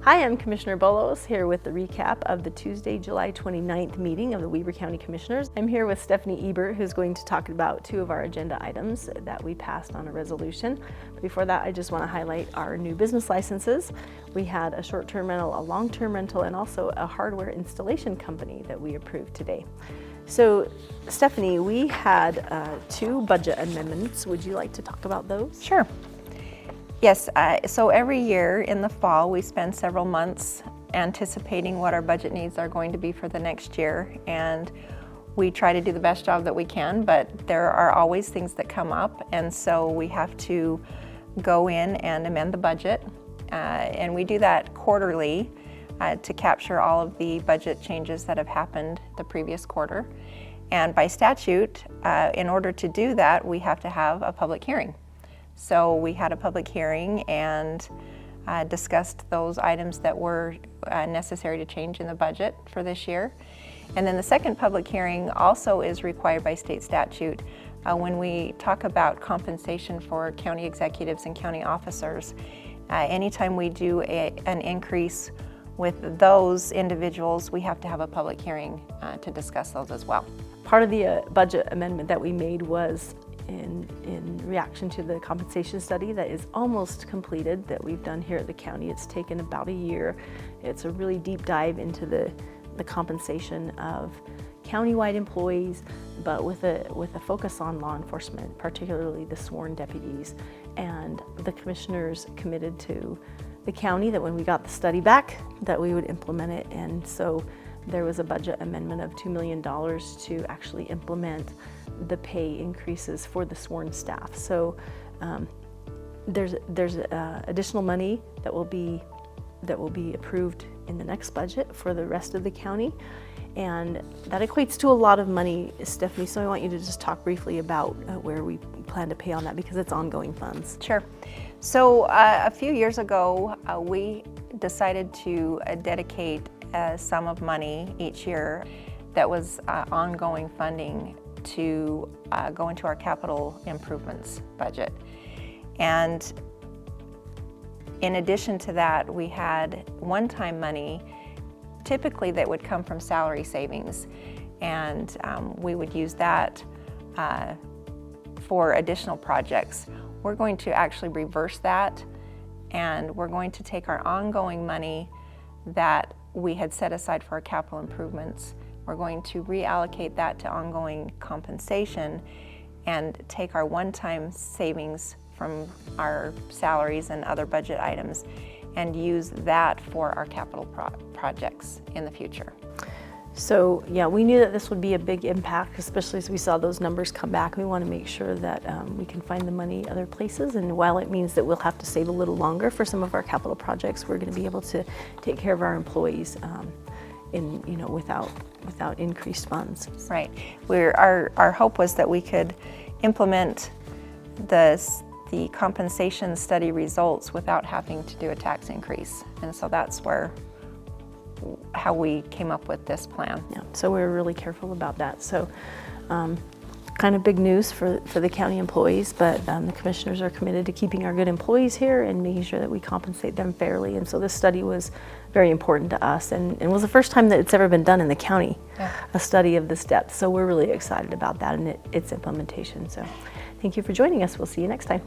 Hi, I'm Commissioner Bolos here with the recap of the Tuesday, July 29th meeting of the Weber County Commissioners. I'm here with Steffani Ebert, who's going to talk about two of our agenda items that we passed on a resolution. Before that, I just want to highlight our new business licenses. We had a short-term rental, a long-term rental, and also a hardware installation company that we approved today. So, Steffani, we had two budget amendments. Would you like to talk about those? Sure. Yes, so every year in the fall we spend several months anticipating what our budget needs are going to be for the next year, and we try to do the best job that we can, but there are always things that come up, and so we have to go in and amend the budget, and we do that quarterly to capture all of the budget changes that have happened the previous quarter. And by statute, in order to do that, we have to have a public hearing. So we had a public hearing and discussed those items that were necessary to change in the budget for this year. And then the second public hearing also is required by state statute when we talk about compensation for county executives and county officers. Anytime we do an increase with those individuals, we have to have a public hearing to discuss those as well. Part of the budget amendment that we made was in reaction to the compensation study that is almost completed that we've done here at the county. It's taken about a year. It's a really deep dive into the compensation of countywide employees, but with a focus on law enforcement, particularly the sworn deputies. And the commissioners committed to the county that when we got the study back that we would implement it, and so there was a budget amendment of $2 million to actually implement the pay increases for the sworn staff. So there's additional money that will be approved in the next budget for the rest of the county, and that equates to a lot of money, Steffani. So I want you to just talk briefly about where we plan to pay on that, because it's ongoing funds. Sure. So a few years ago, we decided to dedicate a sum of money each year that was ongoing funding to go into our capital improvements budget. And in addition to that, we had one-time money typically that would come from salary savings, and we would use that for additional projects. We're going to actually reverse that, and we're going to take our ongoing money that we had set aside for our capital improvements. We're going to reallocate that to ongoing compensation and take our one-time savings from our salaries and other budget items and use that for our capital projects in the future. So yeah, we knew that this would be a big impact, especially as we saw those numbers come back. We want to make sure that we can find the money other places, and while it means that we'll have to save a little longer for some of our capital projects, we're going to be able to take care of our employees without increased funds. Right. Our hope was that we could implement the compensation study results without having to do a tax increase, and so that's how we came up with this plan. Yeah, so we're really careful about that. So kind of big news for the county employees, but the commissioners are committed to keeping our good employees here and making sure that we compensate them fairly. And so this study was very important to us, and was the first time that it's ever been done in the county, a study of this depth. So we're really excited about that and its implementation. So thank you for joining us. We'll see you next time.